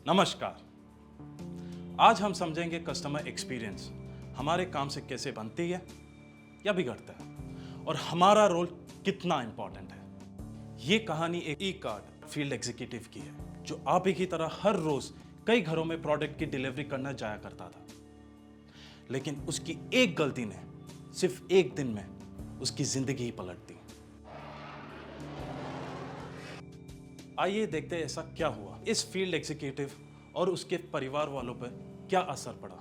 नमस्कार। आज हम समझेंगे कस्टमर एक्सपीरियंस हमारे काम से कैसे बनती है या बिगड़ता है और हमारा रोल कितना इंपॉर्टेंट है। ये कहानी एक ई कार्ड फील्ड एग्जीक्यूटिव की है जो आप ही की तरह हर रोज कई घरों में प्रोडक्ट की डिलीवरी करना जाया करता था, लेकिन उसकी एक गलती ने सिर्फ एक दिन में उसकी जिंदगी ही पलट दी। आइए देखते हैं ऐसा क्या हुआ, इस फील्ड एग्जीक्यूटिव और उसके परिवार वालों पर क्या असर पड़ा।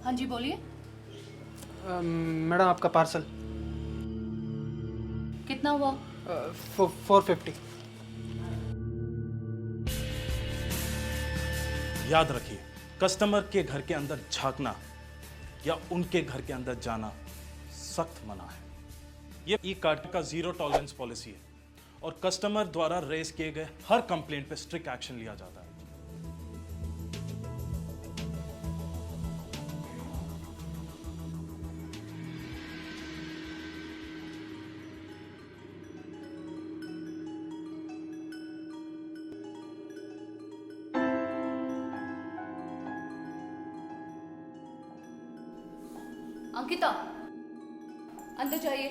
हाँ जी बोलिए। मैडम आपका पार्सल कितना हुआ? 450। याद रखिए, कस्टमर के घर के अंदर झांकना या उनके घर के अंदर जाना सख्त मना है। यह ई कार्ड का जीरो टॉलरेंस पॉलिसी है और कस्टमर द्वारा रेज किए गए हर कंप्लेंट पे स्ट्रिक्ट एक्शन लिया जाता है। अंकिता, अंदर जाइए।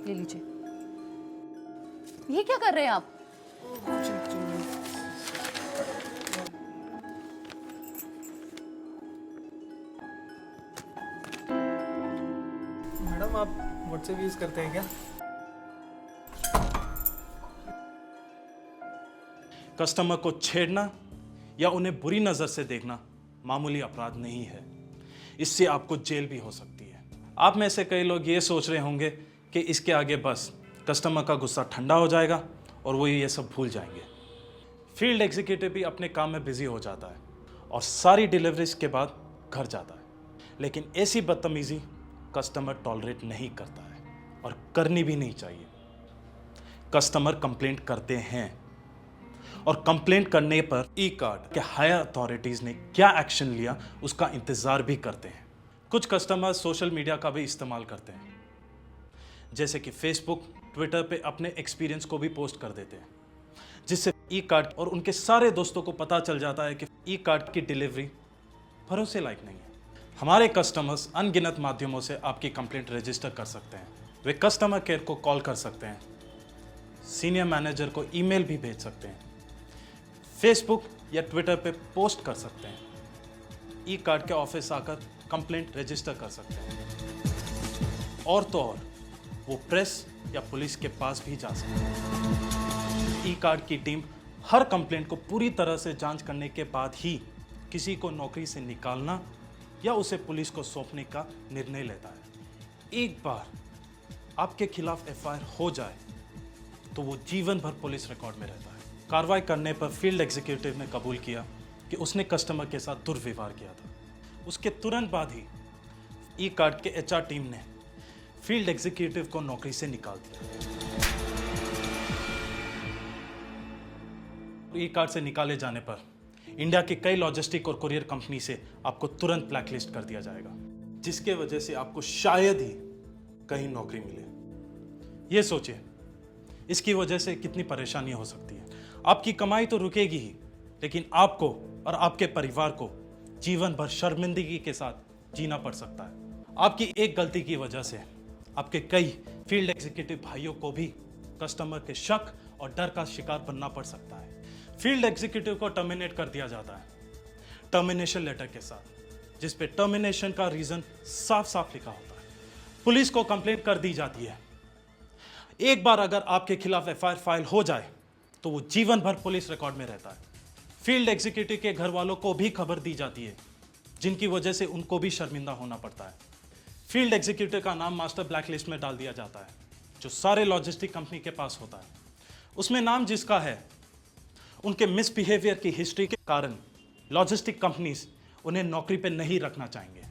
ले लीजिए। ये क्या कर रहे हैं आप? मैडम आप व्हाट्सएप यूज करते हैं क्या? कस्टमर को छेड़ना या उन्हें बुरी नजर से देखना मामूली अपराध नहीं है, इससे आपको जेल भी हो सकती है। आप में से कई लोग ये सोच रहे होंगे कि इसके आगे बस कस्टमर का गुस्सा ठंडा हो जाएगा और वो ये सब भूल जाएंगे। फील्ड एग्जीक्यूटिव भी अपने काम में बिजी हो जाता है और सारी डिलीवरीज के बाद घर जाता है, लेकिन ऐसी बदतमीजी कस्टमर टॉलरेट नहीं करता है और करनी भी नहीं चाहिए। कस्टमर कंप्लेंट करते हैं और कंप्लेंट करने पर ई कार्ड के हायर अथॉरिटीज ने क्या एक्शन लिया उसका इंतजार भी करते हैं। कुछ कस्टमर सोशल मीडिया का भी इस्तेमाल करते हैं, जैसे कि फेसबुक, ट्विटर पे अपने एक्सपीरियंस को भी पोस्ट कर देते हैं, जिससे ई कार्ड और उनके सारे दोस्तों को पता चल जाता है कि ई कार्ड की डिलीवरी भरोसे लायक नहीं है। हमारे कस्टमर्स अनगिनत माध्यमों से आपकी कंप्लेंट रजिस्टर कर सकते हैं। वे कस्टमर केयर को कॉल कर सकते हैं, सीनियर मैनेजर को ईमेल भी भेज सकते हैं, फेसबुक या ट्विटर पे पोस्ट कर सकते हैं, ई कार्ड के ऑफिस आकर कंप्लेंट रजिस्टर कर सकते हैं और तो और वो प्रेस या पुलिस के पास भी जा सकते हैं। ई कार्ड की टीम हर कंप्लेंट को पूरी तरह से जांच करने के बाद ही किसी को नौकरी से निकालना या उसे पुलिस को सौंपने का निर्णय लेता है। एक बार आपके खिलाफ एफआईआर हो जाए तो वो जीवन भर पुलिस रिकॉर्ड में रहता है। कार्रवाई करने पर फील्ड एग्जीक्यूटिव ने कबूल किया कि उसने कस्टमर के साथ दुर्व्यवहार किया था। उसके तुरंत बाद ही ई कार्ड के एचआर टीम ने फील्ड एग्जीक्यूटिव को नौकरी से निकाल दिया। ई कार्ड से निकाले जाने पर इंडिया की कई लॉजिस्टिक और कुरियर कंपनी से आपको तुरंत ब्लैकलिस्ट कर दिया जाएगा, जिसके वजह से आपको शायद ही कहीं नौकरी मिले। ये सोचिए, इसकी वजह से कितनी परेशानियां हो सकती है। आपकी कमाई तो रुकेगी ही, लेकिन आपको और आपके परिवार को जीवन भर शर्मिंदगी के साथ जीना पड़ सकता है। आपकी एक गलती की वजह से आपके कई फील्ड एग्जीक्यूटिव भाइयों को भी कस्टमर के शक और डर का शिकार बनना पड़ सकता है। फील्ड एग्जीक्यूटिव को टर्मिनेट कर दिया जाता है टर्मिनेशन लेटर के साथ, जिस पे टर्मिनेशन का रीजन साफ साफ लिखा होता है। पुलिस को कंप्लेंट कर दी जाती है। एक बार अगर आपके खिलाफ एफआईआर फाइल हो जाए तो वो जीवन भर पुलिस रिकॉर्ड में रहता है। फील्ड एग्जीक्यूटिव के घर वालों को भी खबर दी जाती है, जिनकी वजह से उनको भी शर्मिंदा होना पड़ता है। फील्ड एग्जीक्यूटिव का नाम मास्टर ब्लैकलिस्ट में डाल दिया जाता है, जो सारे लॉजिस्टिक कंपनी के पास होता है। उसमें नाम जिसका है, उनके मिसबिहेवियर की हिस्ट्री के कारण लॉजिस्टिक कंपनीज उन्हें नौकरी पर नहीं रखना चाहेंगे।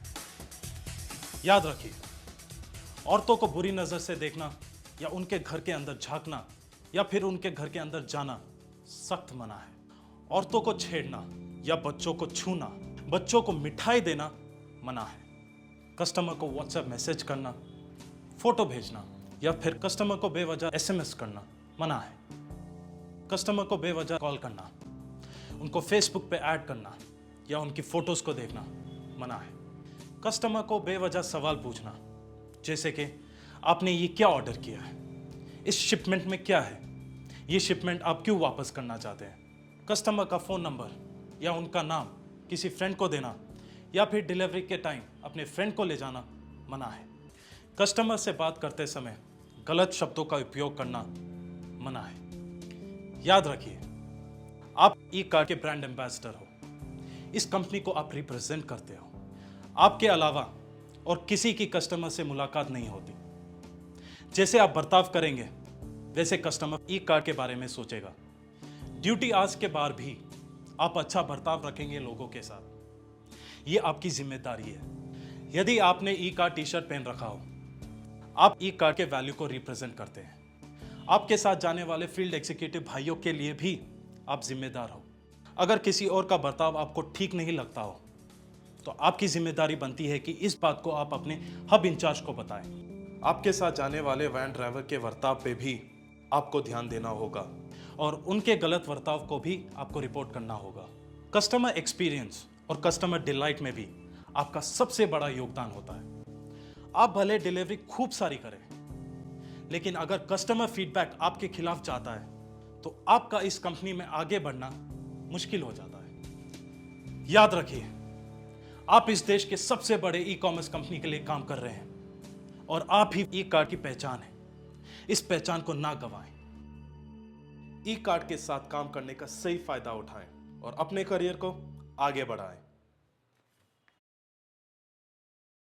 याद रखिए, औरतों को बुरी नजर से देखना या उनके घर के अंदर झांकना या फिर उनके घर के अंदर जाना सख्त मना है। औरतों को छेड़ना या बच्चों को छूना, बच्चों को मिठाई देना मना है। कस्टमर को व्हाट्सएप मैसेज करना, फोटो भेजना या फिर कस्टमर को बेवजह एसएमएस करना मना है। कस्टमर को बेवजह कॉल करना, उनको फेसबुक पे ऐड करना या उनकी फोटोज को देखना मना है। कस्टमर को बेवजह सवाल पूछना, जैसे कि आपने ये क्या ऑर्डर किया है, इस शिपमेंट में क्या है, ये शिपमेंट आप क्यों वापस करना चाहते हैं। कस्टमर का फ़ोन नंबर या उनका नाम किसी फ्रेंड को देना या फिर डिलीवरी के टाइम अपने फ्रेंड को ले जाना मना है। कस्टमर से बात करते समय गलत शब्दों का उपयोग करना मना है। याद रखिए, आप ई कार्ड के ब्रांड एम्बेसडर हो, इस कंपनी को आप रिप्रेजेंट करते हो। आपके अलावा और किसी की कस्टमर से मुलाकात नहीं होती। जैसे आप बर्ताव करेंगे वैसे कस्टमर ई कार्ड के बारे में सोचेगा। ड्यूटी आवर्स के बाद भी आप अच्छा बर्ताव रखेंगे लोगों के साथ, ये आपकी जिम्मेदारी है। यदि आपने ई कार्ड टी शर्ट पहन रखा हो, आप ई कार्ड के वैल्यू को रिप्रेजेंट करते हैं। आपके साथ जाने वाले फील्ड एग्जीक्यूटिव भाइयों के लिए भी आप जिम्मेदार हो। अगर किसी और का बर्ताव आपको ठीक नहीं लगता हो तो आपकी जिम्मेदारी बनती है कि इस बात को आप अपने हब इंचार्ज को बताएं। आपके साथ जाने वाले वैन ड्राइवर के बर्ताव पे भी आपको ध्यान देना होगा और उनके गलत बर्ताव को भी आपको रिपोर्ट करना होगा। कस्टमर एक्सपीरियंस और कस्टमर डिलाइट में भी आपका सबसे बड़ा योगदान होता है। आप भले डिलीवरी खूब सारी करें, लेकिन अगर कस्टमर फीडबैक आपके खिलाफ जाता है तो आपका इस कंपनी में आगे बढ़ना मुश्किल हो जाता है। याद रखिए, आप इस देश के सबसे बड़े ई कॉमर्स कंपनी के लिए काम कर रहे हैं और आप ही ई कार्ड की पहचान है। इस पहचान को ना गंवाएं। ई कार्ड के साथ काम करने का सही फायदा उठाएं और अपने करियर को आगे बढ़ाएं।